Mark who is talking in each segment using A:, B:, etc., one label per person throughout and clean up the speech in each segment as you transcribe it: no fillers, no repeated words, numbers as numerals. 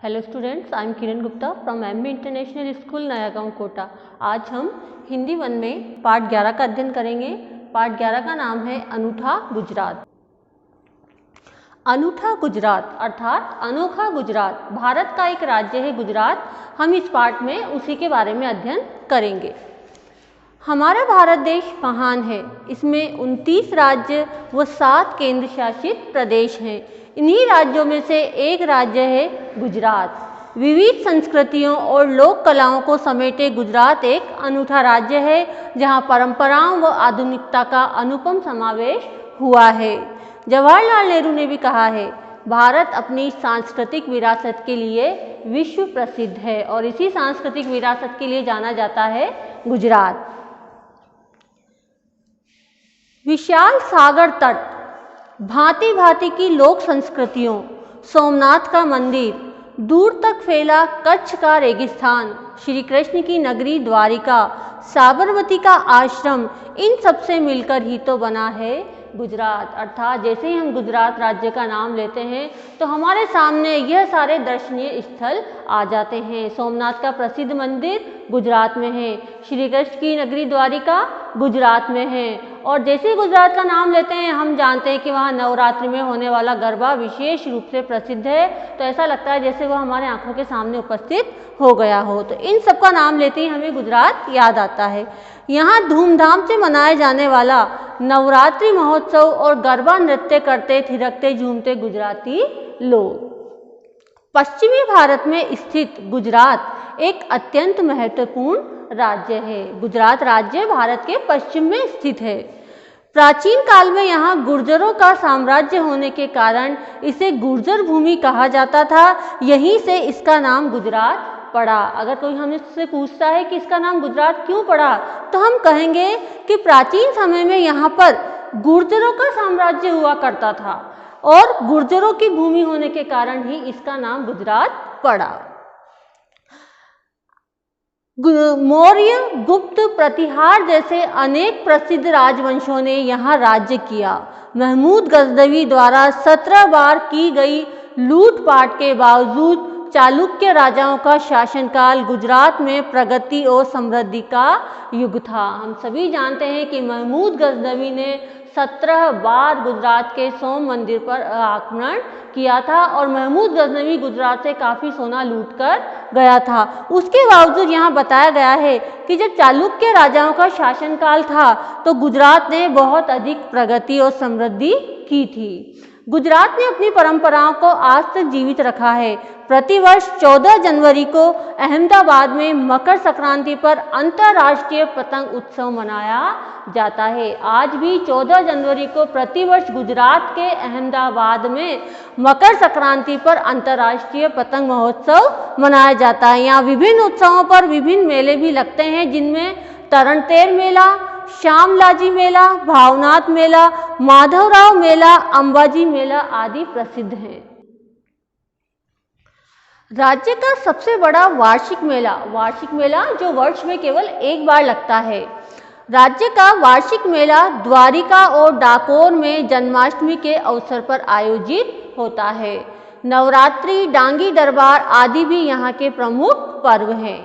A: Hello students, I am Kiran Gupta from MB international school नया गांव कोटा। आज हम हिंदी 1 में पार्ट 11 का अध्ययन करेंगे। पार्ट 11 का नाम है अनूठा गुजरात। अनूठा गुजरात अर्थात अनोखा गुजरात भारत का एक राज्य है गुजरात। हम इस पार्ट में उसी के बारे में अध्ययन करेंगे। हमारा भारत देश महान है। इसमें 29 राज्य व 7 केंद्र शासित प्रदेश हैं। इन्हीं राज्यों में से एक राज्य है गुजरात। विविध संस्कृतियों और लोक कलाओं को समेटे गुजरात एक अनूठा राज्य है, जहां परंपराओं व आधुनिकता का अनुपम समावेश हुआ है। जवाहरलाल नेहरू ने भी कहा है, भारत अपनी सांस्कृतिक विरासत के लिए विश्व प्रसिद्ध है और इसी सांस्कृतिक विरासत के लिए जाना जाता है गुजरात। विशाल सागर तट, भांति भांति की लोक संस्कृतियों, सोमनाथ का मंदिर, दूर तक फैला कच्छ का रेगिस्तान, श्री कृष्ण की नगरी द्वारिका, साबरमती का आश्रम, इन सब से मिलकर ही तो बना है गुजरात। अर्थात जैसे ही हम गुजरात राज्य का नाम लेते हैं तो हमारे सामने यह सारे दर्शनीय स्थल आ जाते हैं। सोमनाथ का प्रसिद्ध मंदिर गुजरात में है, श्री कृष्ण की नगरी द्वारिका गुजरात में है, और जैसे ही गुजरात का नाम लेते हैं हम जानते हैं कि वहाँ नवरात्रि में होने वाला गरबा विशेष रूप से प्रसिद्ध है। तो ऐसा लगता है जैसे वो हमारे आंखों के सामने उपस्थित हो गया हो। तो इन सब का नाम लेते ही हमें गुजरात याद आता है। यहाँ धूमधाम से मनाए जाने वाला नवरात्रि महोत्सव और गरबा नृत्य करते थिरकते झूमते गुजराती लोग। पश्चिमी भारत में स्थित गुजरात एक अत्यंत महत्वपूर्ण राज्य है। गुजरात राज्य भारत के पश्चिम में स्थित है। प्राचीन काल में यहाँ गुर्जरों का साम्राज्य होने के कारण इसे गुर्जर भूमि कहा जाता था। यहीं से इसका नाम गुजरात पड़ा। अगर कोई हमसे पूछता है कि इसका नाम गुजरात क्यों पड़ा, तो हम कहेंगे कि प्राचीन समय में यहाँ पर गुर्जरों का साम्राज्य हुआ करता था और गुर्जरों की भूमि होने के कारण ही इसका नाम गुजरात पड़ा। मौर्य, गुप्त, प्रतिहार जैसे अनेक प्रसिद्ध राजवंशों ने यहाँ राज्य किया। महमूद गजनवी द्वारा 17 बार की गई लूटपाट के बावजूद चालुक्य राजाओं का शासनकाल गुजरात में प्रगति और समृद्धि का युग था। हम सभी जानते हैं कि महमूद गजनवी ने 17 बार गुजरात के सोम मंदिर पर आक्रमण किया था और महमूद गजनवी गुजरात से काफ़ी सोना लूट कर गया था। उसके बावजूद यहाँ बताया गया है कि जब चालुक्य राजाओं का शासनकाल था तो गुजरात ने बहुत अधिक प्रगति और समृद्धि की थी। गुजरात ने अपनी परंपराओं को आज तक जीवित रखा है। प्रतिवर्ष 14 जनवरी को अहमदाबाद में मकर संक्रांति पर अंतर्राष्ट्रीय पतंग उत्सव मनाया जाता है। आज भी 14 जनवरी को प्रतिवर्ष गुजरात के अहमदाबाद में मकर संक्रांति पर अंतर्राष्ट्रीय पतंग महोत्सव मनाया जाता है। यहाँ विभिन्न उत्सवों पर विभिन्न मेले भी लगते हैं, जिनमें तरणतेर मेला, श्यामलाजी मेला, भावनाथ मेला, माधवराव मेला, अंबाजी मेला आदि प्रसिद्ध हैं। राज्य का सबसे बड़ा वार्षिक मेला जो वर्ष में केवल एक बार लगता है। राज्य का वार्षिक मेला द्वारिका और डाकोर में जन्माष्टमी के अवसर पर आयोजित होता है। नवरात्रि, डांगी दरबार आदि भी यहाँ के प्रमुख पर्व हैं।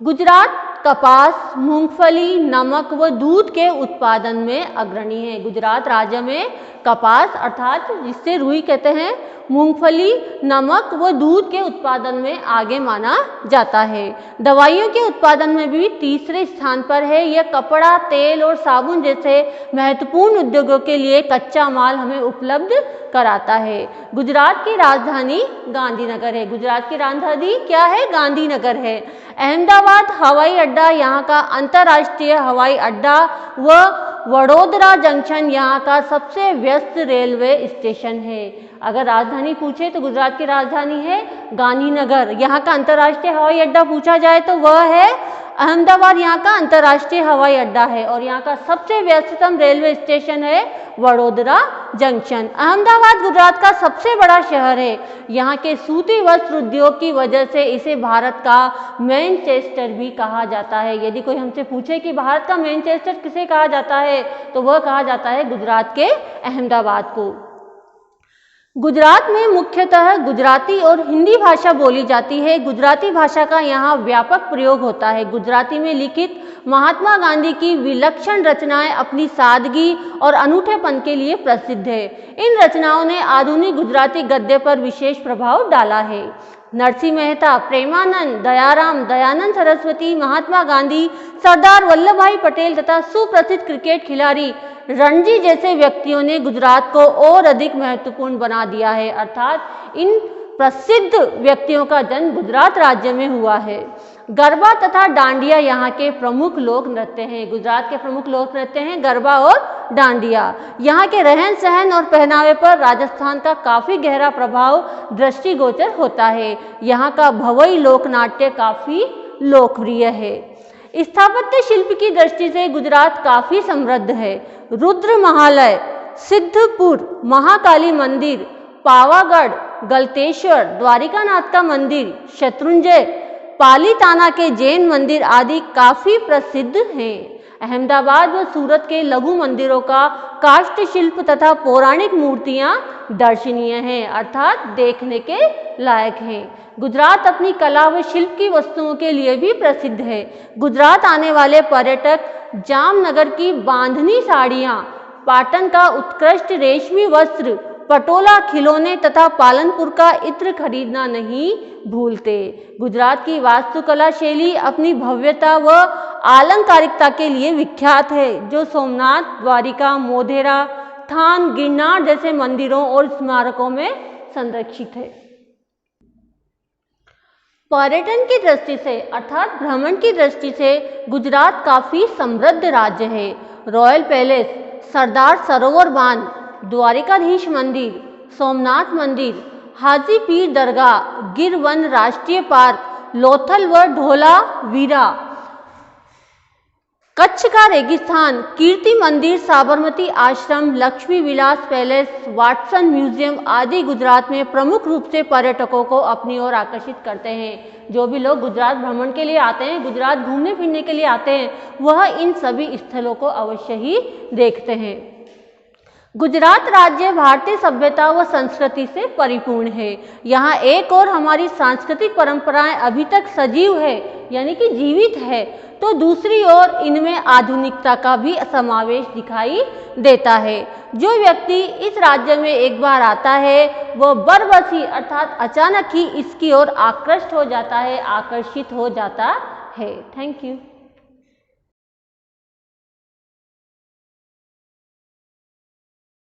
A: गुजरात कपास, मूंगफली, नमक व दूध के उत्पादन में अग्रणी है। गुजरात राज्य में कपास अर्थात जिससे रुई कहते हैं, मूंगफली, नमक व दूध के उत्पादन में आगे माना जाता है। दवाइयों के उत्पादन में भी तीसरे स्थान पर है। यह कपड़ा, तेल और साबुन जैसे महत्वपूर्ण उद्योगों के लिए कच्चा माल हमें उपलब्ध कराता है। गुजरात की राजधानी गांधीनगर है। गुजरात की राजधानी क्या है? गांधीनगर है। अहमदाबाद हवाई अड्डा यहाँ का अंतर्राष्ट्रीय हवाई अड्डा व वडोदरा जंक्शन यहाँ का सबसे व्यस्त रेलवे स्टेशन है। अगर राजधानी पूछे तो गुजरात की राजधानी है गांधीनगर। यहाँ का अंतर्राष्ट्रीय हवाई अड्डा पूछा जाए तो वह है अहमदाबाद। यहाँ का अंतर्राष्ट्रीय हवाई अड्डा है और यहाँ का सबसे व्यस्ततम रेलवे स्टेशन है वडोदरा जंक्शन। अहमदाबाद गुजरात का सबसे बड़ा शहर है। यहाँ के सूती वस्त्र उद्योग की वजह से इसे भारत का मैनचेस्टर भी कहा जाता है। यदि कोई हमसे पूछे कि भारत का मैनचेस्टर किसे कहा जाता है तो वह कहा जाता है गुजरात के अहमदाबाद को। गुजरात में मुख्यतः गुजराती और हिंदी भाषा बोली जाती है। गुजराती भाषा का यहाँ व्यापक प्रयोग होता है। गुजराती में लिखित महात्मा गांधी की विलक्षण रचनाएं अपनी सादगी और अनूठेपन के लिए प्रसिद्ध है। इन रचनाओं ने आधुनिक गुजराती गद्य पर विशेष प्रभाव डाला है। नरसिंह मेहता, प्रेमानंद, दयाराम, दयानंद सरस्वती, महात्मा गांधी, सरदार वल्लभ भाई पटेल तथा सुप्रसिद्ध क्रिकेट खिलाड़ी रणजी जैसे व्यक्तियों ने गुजरात को और अधिक महत्वपूर्ण बना दिया है। अर्थात इन प्रसिद्ध व्यक्तियों का जन्म गुजरात राज्य में हुआ है। गरबा तथा डांडिया यहाँ के प्रमुख लोक नृत्य हैं। गुजरात के प्रमुख लोक नृत्य हैं गरबा और डांडिया। यहाँ के रहन सहन और पहनावे पर राजस्थान का काफ़ी गहरा प्रभाव दृष्टिगोचर होता है। यहाँ का भवई लोक नाट्य काफ़ी लोकप्रिय है। स्थापत्य शिल्प की दृष्टि से गुजरात काफ़ी समृद्ध है। रुद्र महालय, सिद्धपुर महाकाली मंदिर, पावागढ़, गलतेश्वर, द्वारिकानाथ का मंदिर, शत्रुंजय, पालीताना के जैन मंदिर आदि काफ़ी प्रसिद्ध हैं। अहमदाबाद व सूरत के लघु मंदिरों का काष्ठ शिल्प तथा पौराणिक मूर्तियां दर्शनीय हैं, अर्थात देखने के लायक हैं। गुजरात अपनी कला व शिल्प की वस्तुओं के लिए भी प्रसिद्ध है। गुजरात आने वाले पर्यटक जामनगर की बांधनी साड़ियाँ, पाटन का उत्कृष्ट रेशमी वस्त्र, पटोला, खिलौने तथा पालनपुर का इत्र खरीदना नहीं भूलते। गुजरात की वास्तुकला शैली अपनी भव्यता व आलंकारिकता के लिए विख्यात है, जो सोमनाथ, द्वारिका, मोढेरा, थान, गिरनार जैसे मंदिरों और स्मारकों में संरक्षित है। पर्यटन की दृष्टि से अर्थात भ्रमण की दृष्टि से गुजरात काफ़ी समृद्ध राज्य है। रॉयल पैलेस, सरदार सरोवर बांध, द्वारिकाधीश मंदिर, सोमनाथ मंदिर, हाजी पीर दरगाह, गिर वन राष्ट्रीय पार्क, लोथल व ढोला वीरा, कच्छ का रेगिस्तान, कीर्ति मंदिर, साबरमती आश्रम, Lakshmi Vilas palace, Watson museum आदि गुजरात में प्रमुख रूप से पर्यटकों को अपनी ओर आकर्षित करते हैं। जो भी लोग गुजरात भ्रमण के लिए आते हैं, गुजरात घूमने फिरने के लिए आते हैं, वह इन सभी स्थलों को अवश्य ही देखते हैं। गुजरात राज्य भारतीय सभ्यता व संस्कृति से परिपूर्ण है। यहाँ एक और हमारी सांस्कृतिक परंपराएं अभी तक सजीव है, यानी कि जीवित है, तो दूसरी ओर इनमें आधुनिकता का भी समावेश दिखाई देता है। जो व्यक्ति इस राज्य में एक बार आता है वह बरबसी अर्थात अचानक ही इसकी ओर आकृष्ट हो जाता है, आकर्षित हो जाता है। Thank you.